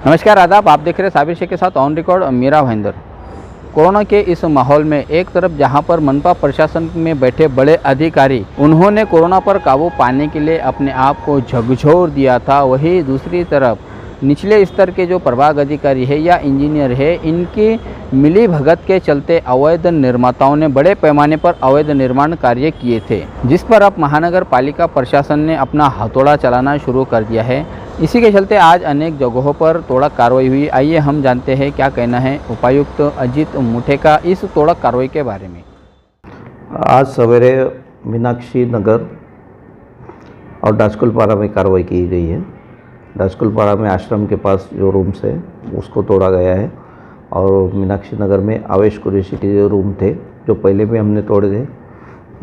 नमस्कार आदाब, आप देख रहे हैं साबिर शेख के साथ on record Mira Bhayander. Corona के इस माहौल में एक तरफ जहां पर मनपा प्रशासन में बैठे बड़े अधिकारी उन्होंने कोरोना पर काबू पाने के लिए अपने आप को झकझोर दिया था, वहीं दूसरी तरफ निचले स्तर के जो प्रभाग अधिकारी है या इंजीनियर है, इनकी मिली भगत के चलते अवैध निर्माताओं ने बड़े पैमाने पर अवैध निर्माण कार्य किए थे, जिस पर अब महानगर पालिका प्रशासन ने अपना हथौड़ा चलाना शुरू कर दिया है। इसी के चलते आज अनेक जगहों पर तोड़क कार्रवाई हुई। आइए हम जानते हैं क्या कहना है उपायुक्त अजीत मुठे का इस तोड़क कार्रवाई के बारे में। आज सवेरे मीनाक्षी नगर और डास्कुलपारा में कार्रवाई की गई है। डास्कुलपारा में आश्रम के पास जो रूम्स है उसको तोड़ा गया है और मीनाक्षी नगर में आवेश कुरैशी के जो रूम थे जो पहले भी हमने तोड़े थे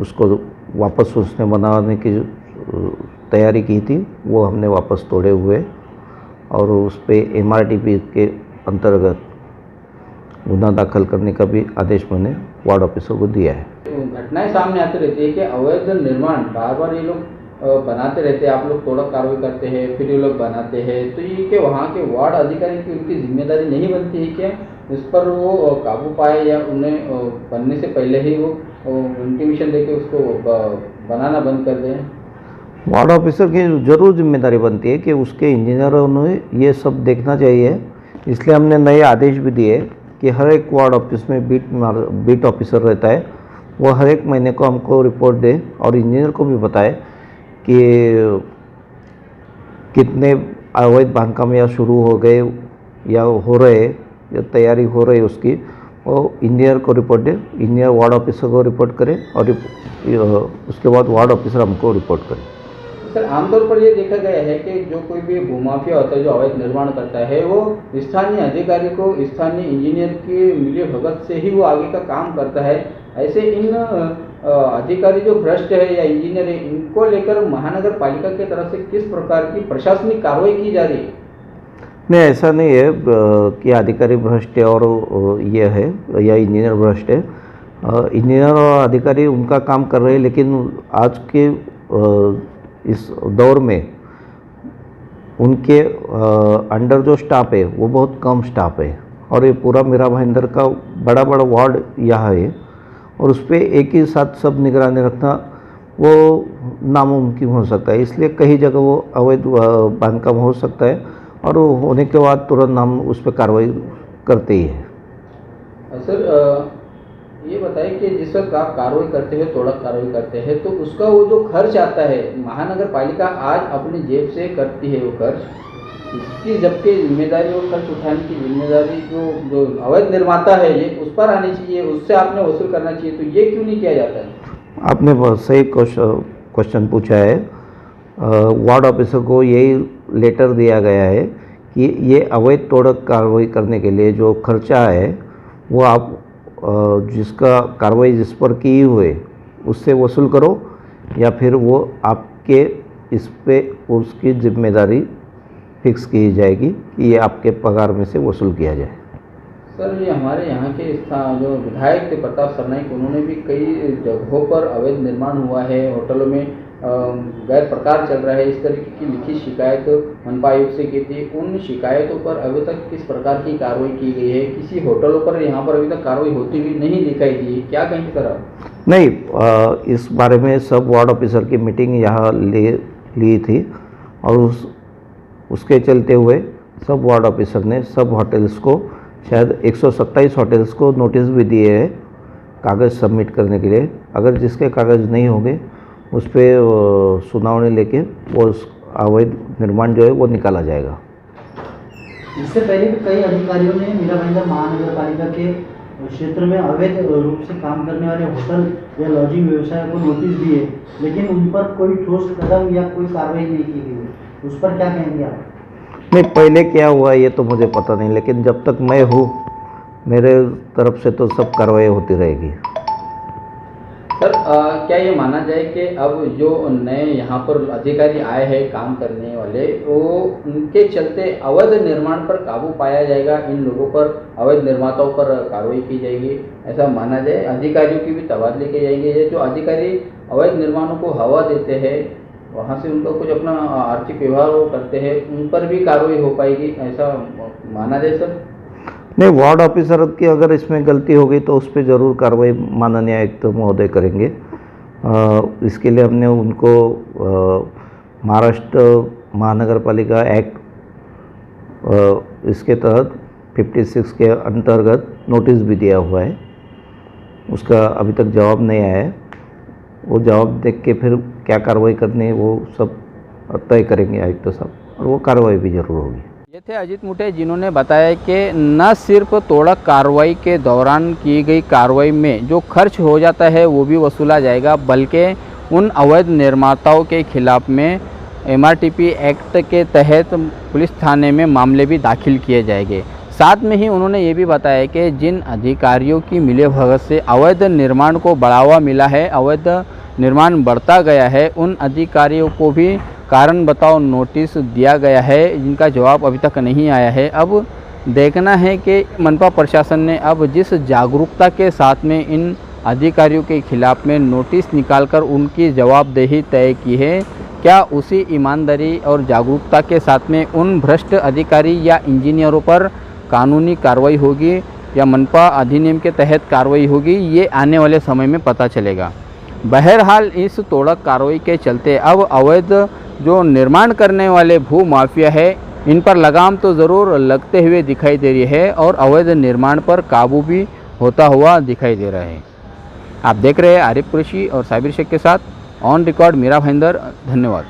उसको वापस उसने बनाने की तैयारी की थी, वो हमने वापस तोड़े हुए और उस पर MRTP के अंतर्गत गुना दाखिल करने का भी आदेश मैंने वार्ड ऑफिसर को दिया है। घटनाएं सामने आती रहती है कि अवैध निर्माण बार बार ये लोग बनाते रहते हैं, आप लोग तोड़क कार्रवाई करते हैं, फिर ये लोग बनाते हैं, तो ये कि वहाँ के वार्ड अधिकारी की उनकी जिम्मेदारी नहीं बनती है क्या इस पर वो काबू पाए या उन्हें बनने से पहले ही वो इंटीमेशन देके उसको बनाना बंद कर दें? वार्ड ऑफिसर की ज़रूर जिम्मेदारी बनती है कि उसके इंजीनियरों ने ये सब देखना चाहिए, इसलिए हमने नए आदेश भी दिए कि हर एक वार्ड ऑफिस में बीट ऑफिसर रहता है, वो हर एक महीने को हमको रिपोर्ट दे और इंजीनियर को भी बताए कि कितने अवैध बांधकाम या शुरू हो गए या हो रहे या तैयारी हो रही उसकी, वो इंजीनियर को रिपोर्ट दे, इंजीनियर वार्ड ऑफिसर को रिपोर्ट करे और उसके बाद वार्ड ऑफिसर हमको रिपोर्ट करे। सर, आमतौर पर ये देखा गया है कि जो कोई भी भूमाफिया होता है जो अवैध निर्माण करता है वो स्थानीय अधिकारी को स्थानीय इंजीनियर की मिली भगत से ही वो आगे का काम करता है। ऐसे इन अधिकारी जो भ्रष्ट है या इंजीनियर है, इनको लेकर महानगर पालिका की तरफ से किस प्रकार की प्रशासनिक कार्रवाई की जा रही है? नहीं, ऐसा नहीं है कि अधिकारी भ्रष्ट है और ये है या इंजीनियर भ्रष्ट है। इंजीनियर और अधिकारी उनका काम कर रहे हैं, लेकिन आज के इस दौर में उनके अंडर जो स्टाफ है वो बहुत कम स्टाफ है और ये पूरा मीरा भाईंदर का बड़ा बड़ा वार्ड यहाँ है और उस पर एक ही साथ सब निगरानी रखना वो नामुमकिन हो सकता है, इसलिए कई जगह वो अवैध बांधकाम हो सकता है और होने के बाद तुरंत हम उस पर कार्रवाई करते ही है। सर, ये बताइए कि जिस वक्त आप कार्रवाई करते हैं, तोड़क कार्रवाई करते हैं, तो उसका वो जो खर्च आता है महानगर पालिका आज अपनी जेब से करती है वो खर्च, इसकी जबकि जिम्मेदारी और खर्च उठाने की जिम्मेदारी जो अवैध निर्माता है ये उस पर आनी चाहिए, उससे आपने वसूल करना चाहिए, तो ये क्यों नहीं किया जाता है? आपने बहुत सही क्वेश्चन पूछा है। वार्ड ऑफिसर को यही लेटर दिया गया है कि ये अवैध तोड़क कार्रवाई करने के लिए जो खर्चा है वो आप जिसका कार्रवाई जिस पर की हुए उससे वसूल करो या फिर वो आपके इस पे उसकी जिम्मेदारी फिक्स की जाएगी कि ये आपके पगार में से वसूल किया जाए। सर, ये हमारे यहाँ के जो विधायक थे प्रताप सरनाईक, उन्होंने भी कई जगहों पर अवैध निर्माण हुआ है, होटलों में गैर प्रकार चल रहा है, इस तरीके की लिखित शिकायत मनपा आयुक्त से की थी। उन शिकायतों पर अभी तक किस प्रकार की कार्रवाई की गई है? किसी होटलों पर यहाँ पर अभी तक कार्रवाई होती हुई नहीं दिखाई दी, क्या कहेंगे सर आप? नहीं, इस बारे में सब वार्ड ऑफिसर की मीटिंग यहाँ ली थी और उसके चलते हुए सब वार्ड ऑफिसर ने सब होटल्स को शायद 127 होटल्स को नोटिस भी दिए हैं कागज़ सबमिट करने के लिए। अगर जिसके कागज़ नहीं होंगे उस पर सुनावनी लेके वो अवैध निर्माण जो है वो निकाला जाएगा। इससे पहले भी कई अधिकारियों ने मीरा भाईंदर महानगर पालिका के क्षेत्र में अवैध रूप से काम करने वाले होटल या लॉजिंग व्यवसाय को नोटिस दिए, लेकिन उन पर कोई ठोस कदम या कोई कार्रवाई नहीं की गई, उस पर क्या कहेंगे आप? नहीं, पहले क्या हुआ ये तो मुझे पता नहीं, लेकिन जब तक मैं हूँ मेरे तरफ से तो सब कार्रवाई होती रहेगी। सर, क्या ये माना जाए कि अब जो नए यहाँ पर अधिकारी आए हैं काम करने वाले, वो उनके चलते अवैध निर्माण पर काबू पाया जाएगा, इन लोगों पर अवैध निर्माताओं पर कार्रवाई की जाएगी, ऐसा माना जाए? अधिकारियों की भी तबादले किए जाएंगे? जो अधिकारी अवैध निर्माणों को हवा देते हैं वहाँ से उनका कुछ अपना आर्थिक व्यवहार वो करते हैं, उन पर भी कार्रवाई हो पाएगी, ऐसा माना जाए सर? नहीं, वार्ड ऑफिसर की अगर इसमें गलती हो गई तो उस पर ज़रूर कार्रवाई माननीय आयुक्त महोदय करेंगे। इसके लिए हमने उनको महाराष्ट्र महानगर पालिका एक्ट इसके तहत 56 के अंतर्गत नोटिस भी दिया हुआ है। उसका अभी तक जवाब नहीं आया है। वो जवाब देख के फिर क्या कार्रवाई करनी है वो सब तय करेंगे आयुक्त साहब, और वो कार्रवाई भी जरूर होगी। ये थे अजीत मुटे, जिन्होंने बताया कि न सिर्फ तोड़क कार्रवाई के दौरान की गई कार्रवाई में जो खर्च हो जाता है वो भी वसूला जाएगा, बल्कि उन अवैध निर्माताओं के खिलाफ में MRTP एक्ट के तहत पुलिस थाने में मामले भी दाखिल किए जाएंगे। साथ में ही उन्होंने ये भी बताया कि जिन अधिकारियों की मिलीभगत से अवैध निर्माण को बढ़ावा मिला है, अवैध निर्माण बढ़ता गया है, उन अधिकारियों को भी कारण बताओ नोटिस दिया गया है, जिनका जवाब अभी तक नहीं आया है। अब देखना है कि मनपा प्रशासन ने अब जिस जागरूकता के साथ में इन अधिकारियों के खिलाफ में नोटिस निकालकर उनकी जवाबदेही तय की है, क्या उसी ईमानदारी और जागरूकता के साथ में उन भ्रष्ट अधिकारी या इंजीनियरों पर कानूनी कार्रवाई होगी या मनपा अधिनियम के तहत कार्रवाई होगी, ये आने वाले समय में पता चलेगा। बहरहाल इस तोड़क कार्रवाई के चलते अब अवैध जो निर्माण करने वाले भू माफिया है, इन पर लगाम तो ज़रूर लगते हुए दिखाई दे रही है और अवैध निर्माण पर काबू भी होता हुआ दिखाई दे रहा है। आप देख रहे हैं आरिफ कुरैशी और साबिर शेख के साथ ऑन रिकॉर्ड मीरा भाईंदर। धन्यवाद।